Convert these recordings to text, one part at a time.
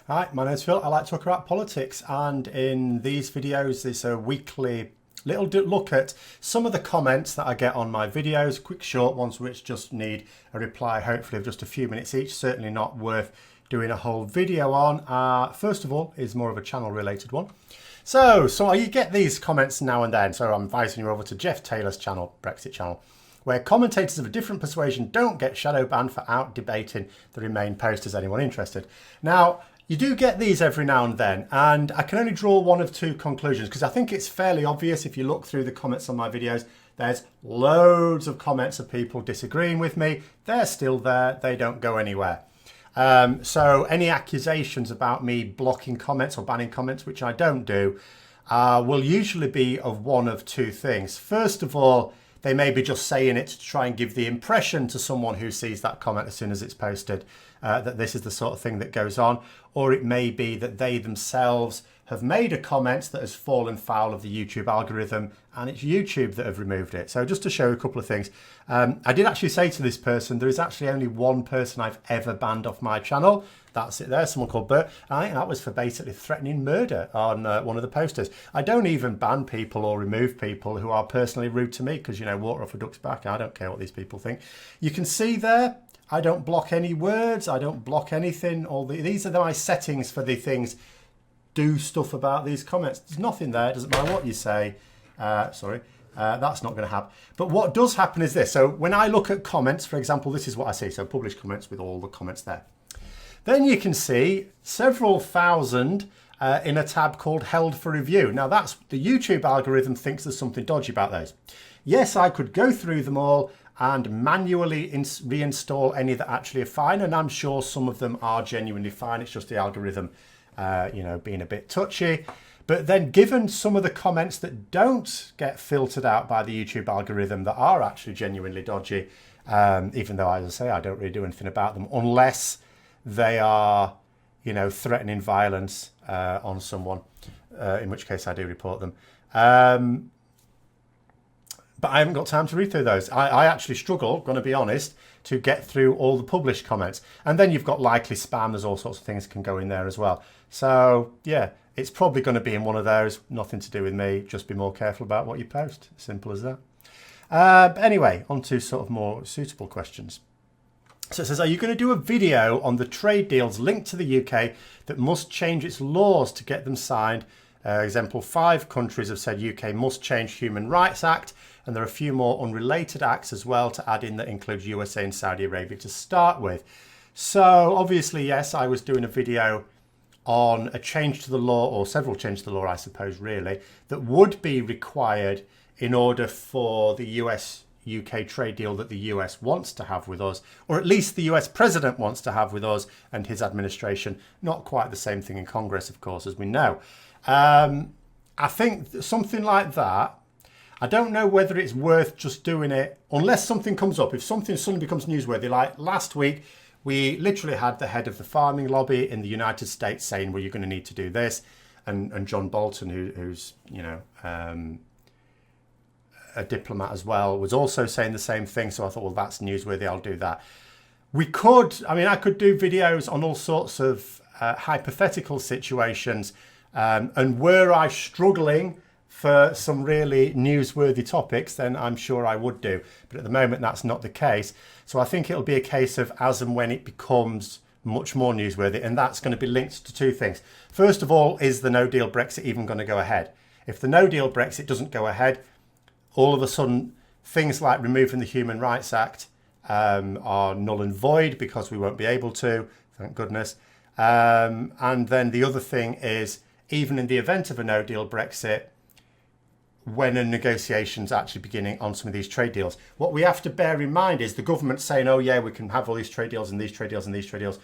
Hi, my name's Phil. I like to talk about politics, and in these videos, there's a weekly little look at some of the comments that I get on my videos, quick short ones which just need a reply, hopefully of just a few minutes each, certainly not worth doing a whole video on. First of all is more of a channel related one. So you get these comments now and then, so I'm inviting you over to Jeff Taylor's channel, Brexit channel, where commentators of a different persuasion don't get shadow banned for out debating the Remain posters. Anyone interested? Now, you do get these every now and then, and I can only draw one of two conclusions because I think it's fairly obvious if you look through the comments on my videos. There's loads of comments of people disagreeing with me. They're still there. They don't go anywhere. So any accusations about me blocking comments or banning comments, which I don't do, will usually be of one of two things. First of all, they may be just saying it to try and give the impression to someone who sees that comment as soon as it's posted that this is the sort of thing that goes on. Or it may be that they themselves have made a comment that has fallen foul of the YouTube algorithm and it's YouTube that have removed it. So just to show a couple of things, I did actually say to this person, there is actually only one person I've ever banned off my channel. That's it there, someone called Bert. I think that was for basically threatening murder on one of the posters. I don't even ban people or remove people who are personally rude to me because, you know, water off a duck's back. I don't care what these people think. You can see there, I don't block any words. I don't block anything. These are my settings for the things. Do stuff about these comments. There's nothing there. It doesn't matter what you say. That's not going to happen. But what does happen is this. So when I look at comments, for example, this is what I see. So publish comments with all the comments there. Then you can see several thousand in a tab called held for review. Now that's the YouTube algorithm thinks there's something dodgy about those. Yes, I could go through them all and manually reinstall any that actually are fine. And I'm sure some of them are genuinely fine. It's just the algorithm, being a bit touchy. But then given some of the comments that don't get filtered out by the YouTube algorithm that are actually genuinely dodgy, even though, as I say, I don't really do anything about them unless they are, threatening violence on someone, in which case I do report them. But I haven't got time to read through those. I actually struggle, going to be honest, to get through all the published comments. And then you've got likely spam. There's all sorts of things can go in there as well. So, yeah, it's probably going to be in one of those. Nothing to do with me. Just be more careful about what you post. Simple as that. But anyway, on to sort of more suitable questions. So it says, are you going to do a video on the trade deals linked to the UK that must change its laws to get them signed? Example, 5 countries have said UK must change Human Rights Act, and there are a few more unrelated acts as well to add in that include USA and Saudi Arabia to start with. So obviously, yes, I was doing a video on a change to the law, or several changes to the law, I suppose, really, that would be required in order for the US-UK trade deal that the US wants to have with us, or at least the US president wants to have with us and his administration. Not quite the same thing in Congress, of course, as we know. I think something like that, I don't know whether it's worth just doing it unless something comes up. If something suddenly becomes newsworthy, like last week, we literally had the head of the farming lobby in the United States saying, well, you're going to need to do this. And John Bolton, who's, a diplomat as well, was also saying the same thing. So I thought, well, that's newsworthy. I'll do that. I could do videos on all sorts of hypothetical situations. And were I struggling for some really newsworthy topics, then I'm sure I would do. But at the moment, that's not the case. So I think it'll be a case of as and when it becomes much more newsworthy. And that's going to be linked to two things. First of all, is the no deal Brexit even going to go ahead? If the no deal Brexit doesn't go ahead, all of a sudden, things like removing the Human Rights Act are null and void because we won't be able to, thank goodness. And then the other thing is, even in the event of a no deal Brexit, when a negotiation's actually beginning on some of these trade deals, what we have to bear in mind is the government saying, oh yeah, we can have all these trade deals and these trade deals and these trade deals.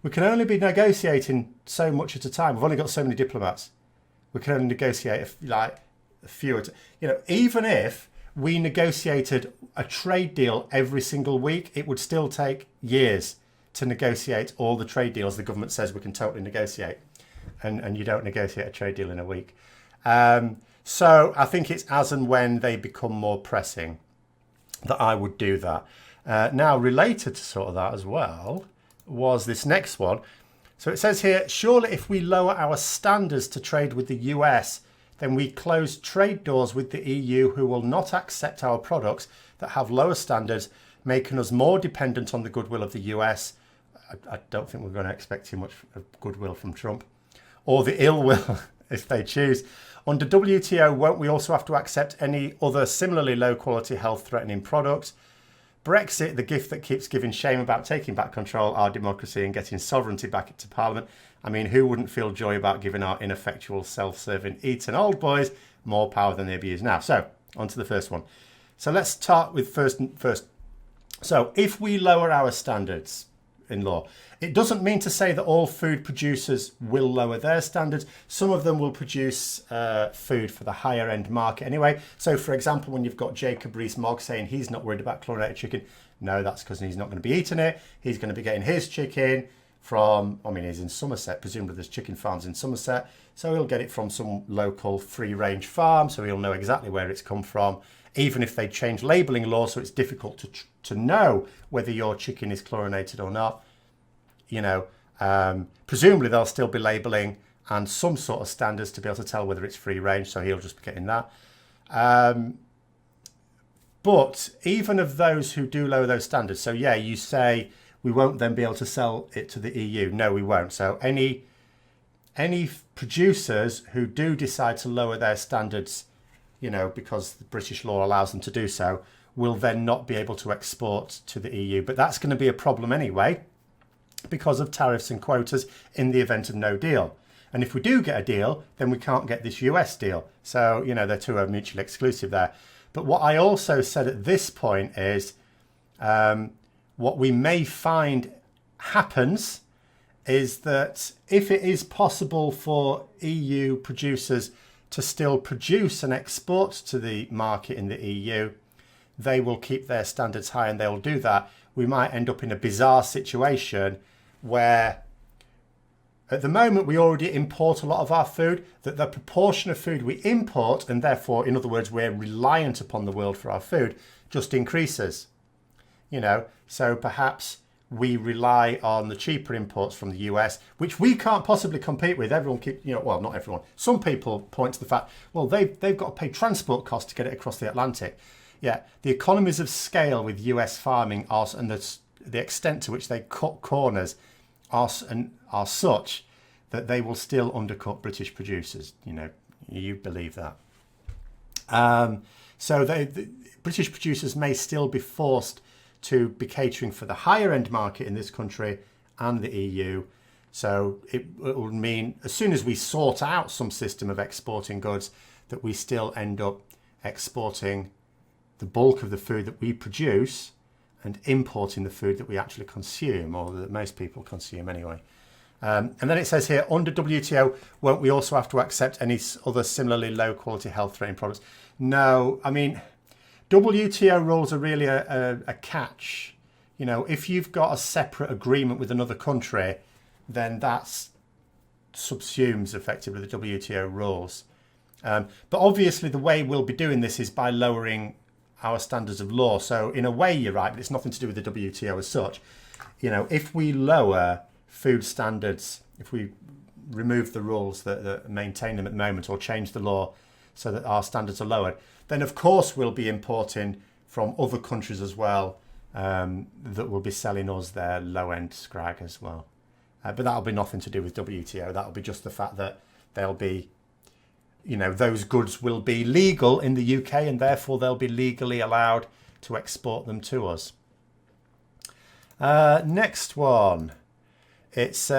We can only be negotiating so much at a time. We've only got so many diplomats. We can only negotiate a few. Even if we negotiated a trade deal every single week, it would still take years to negotiate all the trade deals the government says we can totally negotiate. And you don't negotiate a trade deal in a week. So I think it's as and when they become more pressing that I would do that. Now, related to sort of that as well was this next one. So it says here, surely if we lower our standards to trade with the US, then we close trade doors with the EU, who will not accept our products that have lower standards, making us more dependent on the goodwill of the US. I don't think we're going to expect too much of goodwill from Trump, or the ill will if they choose. Under WTO, won't we also have to accept any other similarly low quality health threatening products? Brexit, the gift that keeps giving shame about taking back control our democracy and getting sovereignty back into Parliament. I mean, who wouldn't feel joy about giving our ineffectual, self-serving Eton old boys more power than they abuse now? So, on to the first one. So let's start with first. So, if we lower our standards in law, it doesn't mean to say that all food producers will lower their standards. Some of them will produce food for the higher end market anyway. So for example, when you've got Jacob Rees-Mogg saying he's not worried about chlorinated chicken, no, that's because he's not going to be eating it. He's going to be getting his chicken from, I mean, he's in Somerset, presumably there's chicken farms in Somerset. So he'll get it from some local free range farm. So he'll know exactly where it's come from, even if they change labelling law. So it's difficult to know whether your chicken is chlorinated or not. You know, presumably they'll still be labelling and some sort of standards to be able to tell whether it's free range. So he'll just be getting that. But even of those who do lower those standards, so yeah, you say we won't then be able to sell it to the EU. No, we won't. So any producers who do decide to lower their standards, you know, because the British law allows them to do so, will then not be able to export to the EU. But that's going to be a problem anyway, because of tariffs and quotas in the event of no deal. And if we do get a deal, then we can't get this US deal. So, you know, the two are mutually exclusive there. But what I also said at this point is what we may find happens is that if it is possible for EU producers to still produce and export to the market in the EU, they will keep their standards high and they'll do that. We might end up in a bizarre situation where at the moment we already import a lot of our food, that the proportion of food we import, and therefore, in other words, we're reliant upon the world for our food, just increases. You know, so perhaps we rely on the cheaper imports from the US, which we can't possibly compete with. Everyone keeps, you know, well, not everyone. Some people point to the fact, well, they've got to pay transport costs to get it across the Atlantic. Yeah, the economies of scale with US farming are, and the extent to which they cut corners are such that they will still undercut British producers. You know, you believe that. So the British producers may still be forced to be catering for the higher end market in this country and the EU. So it would mean as soon as we sort out some system of exporting goods, that we still end up exporting the bulk of the food that we produce and importing the food that we actually consume, or that most people consume anyway. And then it says here, under WTO, won't we also have to accept any other similarly low quality health threatening products? No, I mean, WTO rules are really a catch. You know, if you've got a separate agreement with another country, then that subsumes effectively the WTO rules. But obviously the way we'll be doing this is by lowering our standards of law. So in a way you're right, but it's nothing to do with the WTO as such. You know, if we lower food standards, if we remove the rules that maintain them at the moment, or change the law so that our standards are lowered, then of course we'll be importing from other countries as well, that will be selling us their low-end scrag as well. But that'll be nothing to do with WTO. That'll be just the fact that they'll be, you know, those goods will be legal in the UK and therefore they'll be legally allowed to export them to us. Next one. It's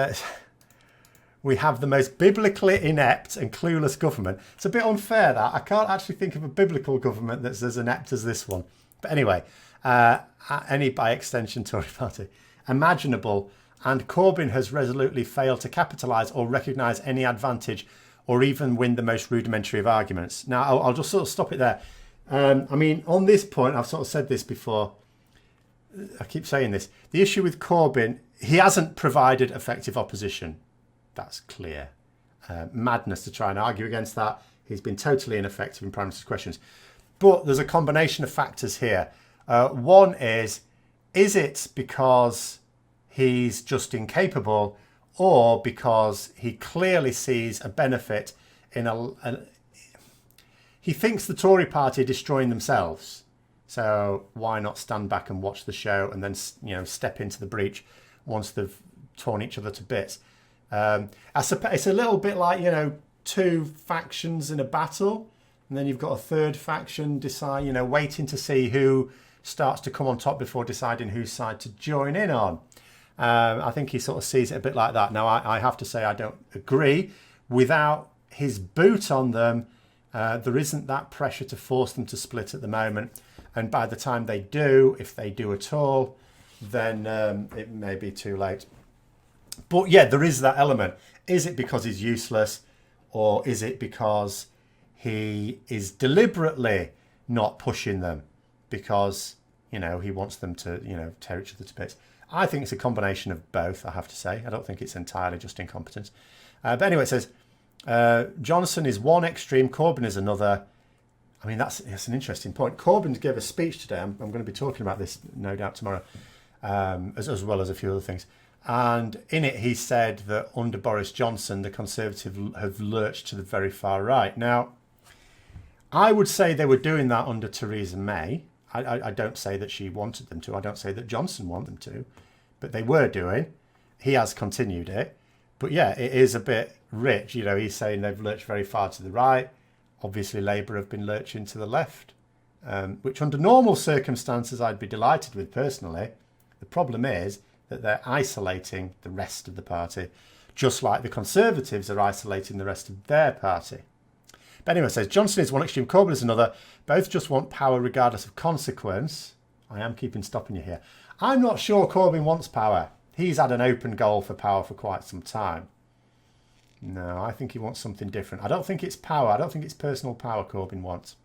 we have the most biblically inept and clueless government. It's a bit unfair that I can't actually think of a biblical government that's as inept as this one. But anyway, any by extension Tory party imaginable, and Corbyn has resolutely failed to capitalise or recognise any advantage or even win the most rudimentary of arguments. Now, I'll just sort of stop it there. I mean, on this point, I've sort of said this before. I keep saying this. The issue with Corbyn, he hasn't provided effective opposition. That's clear. Madness to try and argue against that. He's been totally ineffective in Prime Minister's questions. But there's a combination of factors here. One is it because he's just incapable, or because he clearly sees a benefit in he thinks the Tory party are destroying themselves. So why not stand back and watch the show and then, you know, step into the breach once they've torn each other to bits? I suppose it's a little bit like, you know, two factions in a battle, and then you've got a third faction waiting to see who starts to come on top before deciding whose side to join in on. I think he sort of sees it a bit like that. Now, I have to say I don't agree. Without his boot on them, there isn't that pressure to force them to split at the moment. And by the time they do, if they do at all, then it may be too late. But yeah, there is that element. Is it because he's useless, or is it because he is deliberately not pushing them because, you know, he wants them to, you know, tear each other to bits? I think it's a combination of both, I have to say. I don't think it's entirely just incompetence. But anyway, it says, Johnson is one extreme, Corbyn is another. I mean, that's an interesting point. Corbyn gave a speech today. I'm going to be talking about this, no doubt, tomorrow, as well as a few other things. And in it, he said that under Boris Johnson, the Conservatives have lurched to the very far right. Now, I would say they were doing that under Theresa May. I don't say that she wanted them to. I don't say that Johnson wanted them to. But they were doing. He has continued it. But yeah, it is a bit rich. You know, he's saying they've lurched very far to the right. Obviously, Labour have been lurching to the left, which under normal circumstances I'd be delighted with personally. The problem is that they're isolating the rest of the party, just like the Conservatives are isolating the rest of their party. But anyway, it says, Johnson is one extreme, Corbyn is another. Both just want power regardless of consequence. I am stopping you here. I'm not sure Corbyn wants power. He's had an open goal for power for quite some time. No, I think he wants something different. I don't think it's power. I don't think it's personal power Corbyn wants.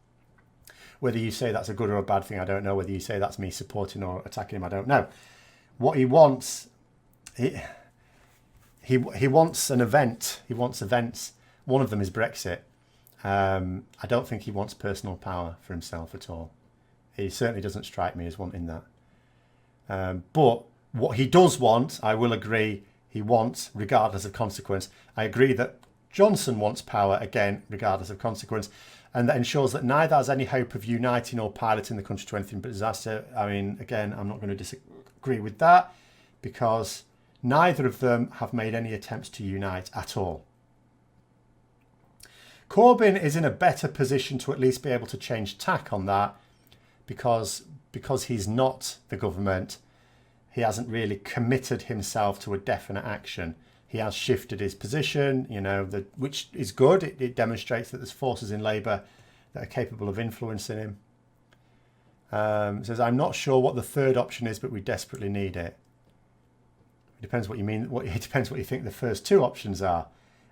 Whether you say that's a good or a bad thing, I don't know. Whether you say that's me supporting or attacking him, I don't know. What he wants, he wants an event. He wants events. One of them is Brexit. I don't think he wants personal power for himself at all. He certainly doesn't strike me as wanting that. But what he does want, I will agree, he wants, regardless of consequence. I agree that Johnson wants power, again, regardless of consequence, and that ensures that neither has any hope of uniting or piloting the country to anything but disaster. I mean, again, I'm not going to disagree with that, because neither of them have made any attempts to unite at all. Corbyn is in a better position to at least be able to change tack on that, because he's not the government. He hasn't really committed himself to a definite action. He has shifted his position, you know, which is good. It demonstrates that there's forces in Labour that are capable of influencing him. It says, I'm not sure what the third option is, but we desperately need it. It depends what you mean. It depends what you think the first two options are.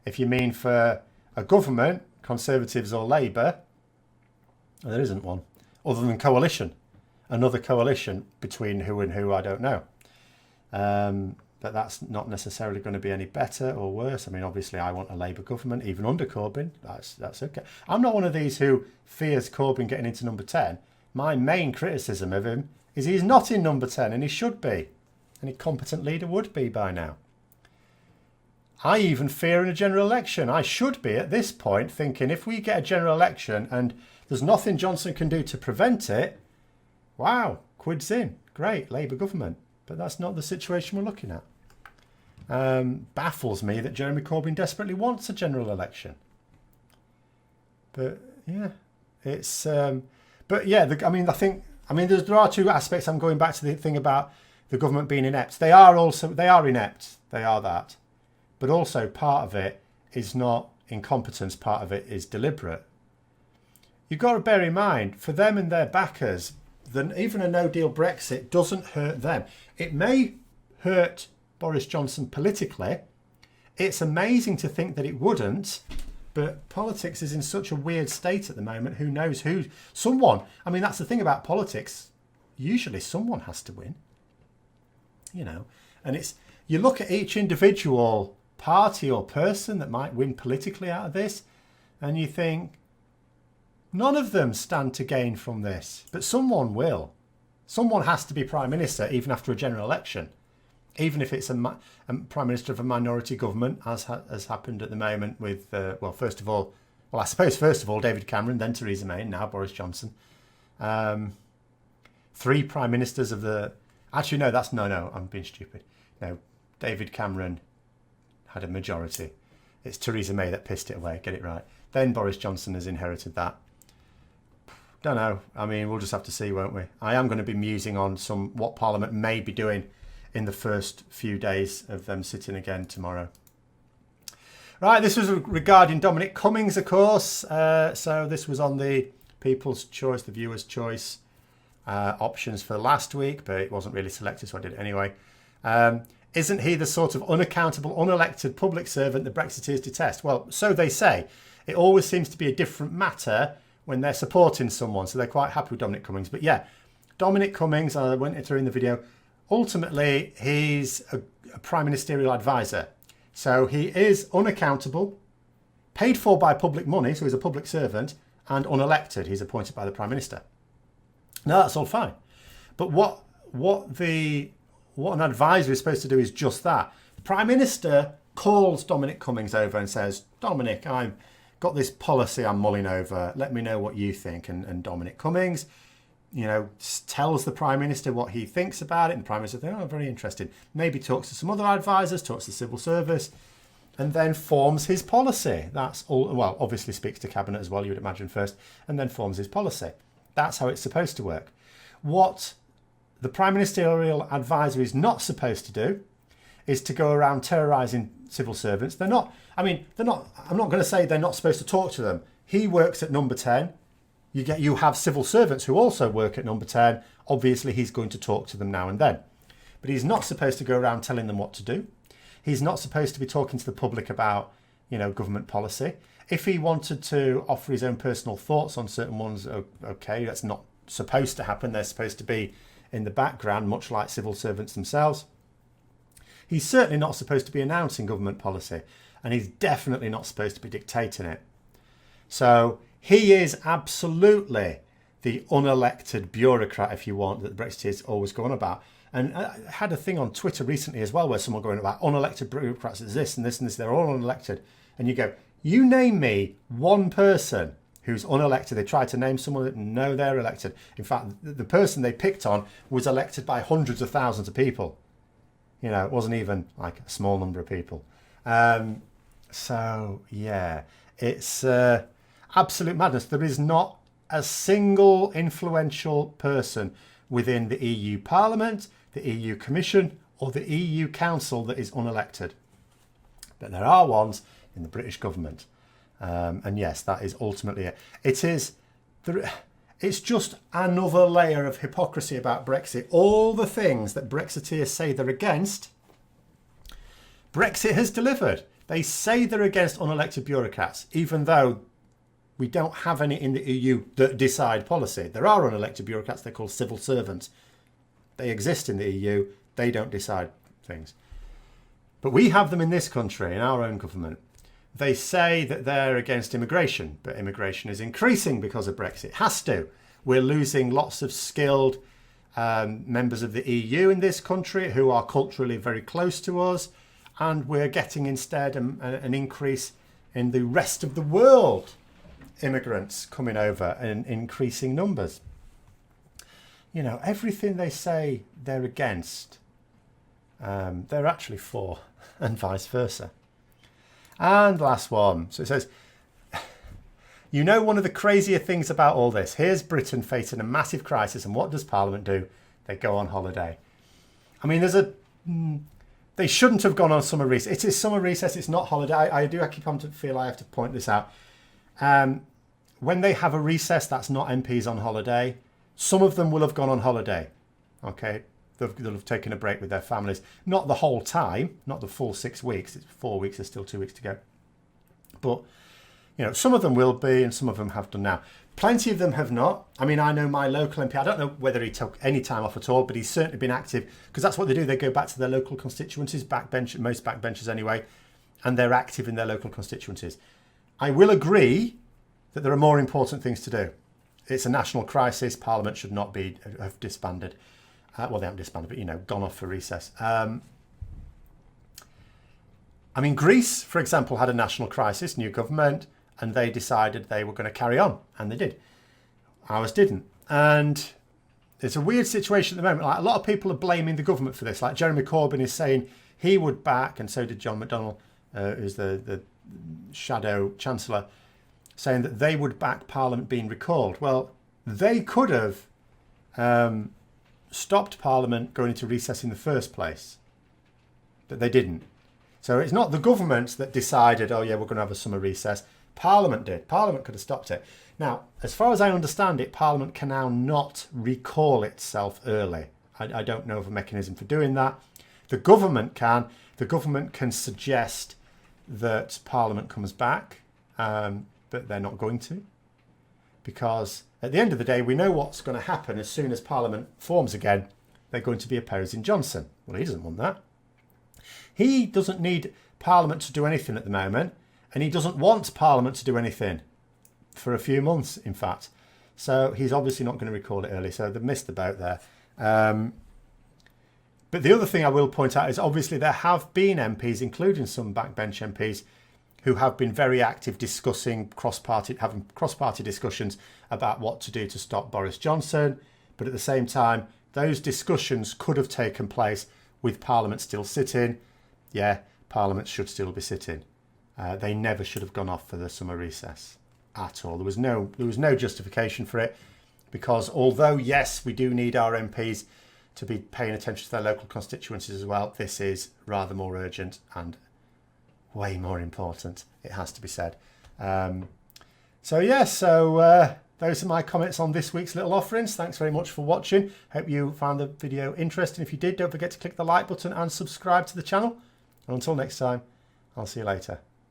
If you mean for a government, Conservatives or Labour, there isn't one, other than coalition. Another coalition between who and who, I don't know. But that's not necessarily going to be any better or worse. I mean, obviously, I want a Labour government, even under Corbyn. That's okay. I'm not one of these who fears Corbyn getting into number 10. My main criticism of him is he's not in number 10, and he should be. Any competent leader would be by now. I even fear in a general election. I should be at this point thinking if we get a general election and there's nothing Johnson can do to prevent it, wow, quid's in. Great, Labour government. But that's not the situation we're looking at. Baffles me that Jeremy Corbyn desperately wants a general election. But yeah, it's. But yeah, there are two aspects. I'm going back to the thing about the government being inept. They are inept. They are that. But also part of it is not incompetence. Part of it is deliberate. You've got to bear in mind, for them and their backers, then even a no-deal Brexit doesn't hurt them. It may hurt Boris Johnson politically. It's amazing to think that it wouldn't, but politics is in such a weird state at the moment. Who knows who? Someone. I mean, that's the thing about politics. Usually someone has to win. You know, and it's, you look at each individual party or person that might win politically out of this, and you think, none of them stand to gain from this, but someone will. Someone has to be Prime Minister even after a general election. even if it's a Prime Minister of a minority government, as has happened at the moment with, well, first of all, David Cameron, then Theresa May, now Boris Johnson. 3 Prime Ministers of the... Actually, no, no, I'm being stupid. No, David Cameron had a majority. It's Theresa May that pissed it away, get it right. Then Boris Johnson has inherited that. Don't know. I mean, we'll just have to see, won't we? I am going to be musing on what Parliament may be doing in the first few days of them sitting again tomorrow. Right, this was regarding Dominic Cummings, of course. So this was on the People's Choice, the Viewer's Choice options for last week, but it wasn't really selected, so I did it anyway. Isn't he the sort of unaccountable, unelected public servant the Brexiteers detest? Well, so they say. It always seems to be a different matter when they're supporting someone, so they're quite happy with Dominic Cummings. But yeah, Dominic Cummings, I went through in the video, ultimately he's a prime ministerial advisor. So he is unaccountable, paid for by public money, so he's a public servant, and unelected. He's appointed by the Prime Minister. Now that's all fine. But what an advisor is supposed to do is just that. The Prime Minister calls Dominic Cummings over and says, Dominic, I've got this policy I'm mulling over. Let me know what you think. And Dominic Cummings, tells the Prime Minister what he thinks about it. And the Prime Minister thinks, oh, very interesting. Maybe talks to some other advisors, talks to the civil service, and then forms his policy. That's all. Well, obviously speaks to Cabinet as well, you would imagine first, and then forms his policy. That's how it's supposed to work. What the Prime Ministerial advisor is not supposed to do is to go around terrorising civil servants. I'm not going to say they're not supposed to talk to them. He works at number 10. You have civil servants who also work at number 10. Obviously, he's going to talk to them now and then. But he's not supposed to go around telling them what to do. He's not supposed to be talking to the public about, government policy. If he wanted to offer his own personal thoughts on certain ones, okay, that's not supposed to happen. They're supposed to be in the background, much like civil servants themselves. He's certainly not supposed to be announcing government policy, and he's definitely not supposed to be dictating it. So he is absolutely the unelected bureaucrat, if you want, that the Brexiteers always go on about. And I had a thing on Twitter recently as well where someone going about unelected bureaucrats is this and this and this, they're all unelected. And you go, you name me one person who's unelected. They tried to name someone that, no, they're elected. In fact, the person they picked on was elected by hundreds of thousands of people. It wasn't even like a small number of people. So, yeah, it's absolute madness. There is not a single influential person within the EU Parliament, the EU Commission, or the EU Council that is unelected. But there are ones in the British government. And yes, that is ultimately it. It's just another layer of hypocrisy about Brexit. All the things that Brexiteers say they're against, Brexit has delivered. They say they're against unelected bureaucrats, even though we don't have any in the EU that decide policy. There are unelected bureaucrats, they're called civil servants. They exist in the EU, they don't decide things. But we have them in this country, in our own government. They say that they're against immigration, but immigration is increasing because of Brexit. It has to. We're losing lots of skilled members of the EU in this country who are culturally very close to us, and we're getting instead an increase in the rest of the world immigrants coming over in increasing numbers. Everything they say they're against, they're actually for, and vice versa. And last one. So it says, one of the crazier things about all this, here's Britain facing a massive crisis, and what does Parliament do? They go on holiday. I mean, they shouldn't have gone on summer recess. It is summer recess, it's not holiday. I keep on to feel I have to point this out. When they have a recess, that's not MPs on holiday. Some of them will have gone on holiday. Okay, they'll have taken a break with their families. Not the whole time, not the full 6 weeks. It's 4 weeks, there's still 2 weeks to go. But, some of them will be and some of them have done now. Plenty of them have not. I mean, I know my local MP, I don't know whether he took any time off at all, but he's certainly been active because that's what they do. They go back to their local constituencies, most backbenchers anyway, and they're active in their local constituencies. I will agree that there are more important things to do. It's a national crisis. Parliament should not have disbanded. Well, they haven't disbanded, but, gone off for recess. I mean, Greece, for example, had a national crisis, new government, and they decided they were going to carry on, and they did. Ours didn't. And it's a weird situation at the moment. Like, a lot of people are blaming the government for this. Like Jeremy Corbyn is saying he would back, and so did John McDonnell, who's the shadow chancellor, saying that they would back Parliament being recalled. Well, they could have stopped Parliament going into recess in the first place, but they didn't. So it's not the government that decided, oh yeah, we're going to have a summer recess. Parliament did. Parliament could have stopped it. Now, as far as I understand it, Parliament can now not recall itself early. I don't know of a mechanism for doing that. The government can. The government can suggest that Parliament comes back, but they're not going to. Because at the end of the day, we know what's going to happen as soon as Parliament forms again. They're going to be opposing Johnson. Well, he doesn't want that. He doesn't need Parliament to do anything at the moment, and he doesn't want Parliament to do anything for a few months, in fact. So he's obviously not going to recall it early, so they've missed the boat there. But the other thing I will point out is obviously there have been MPs, including some backbench MPs, who have been very active discussing having cross-party discussions about what to do to stop Boris Johnson. But at the same time, those discussions could have taken place with Parliament still sitting. Yeah, Parliament should still be sitting. They never should have gone off for the summer recess at all. There was no justification for it, because although yes, we do need our MPs to be paying attention to their local constituencies as well, this is rather more urgent and way more important, it has to be said. Those are my comments on this week's Little Offerings. Thanks very much for watching. Hope you found the video interesting. If you did, don't forget to click the like button and subscribe to the channel. And until next time, I'll see you later.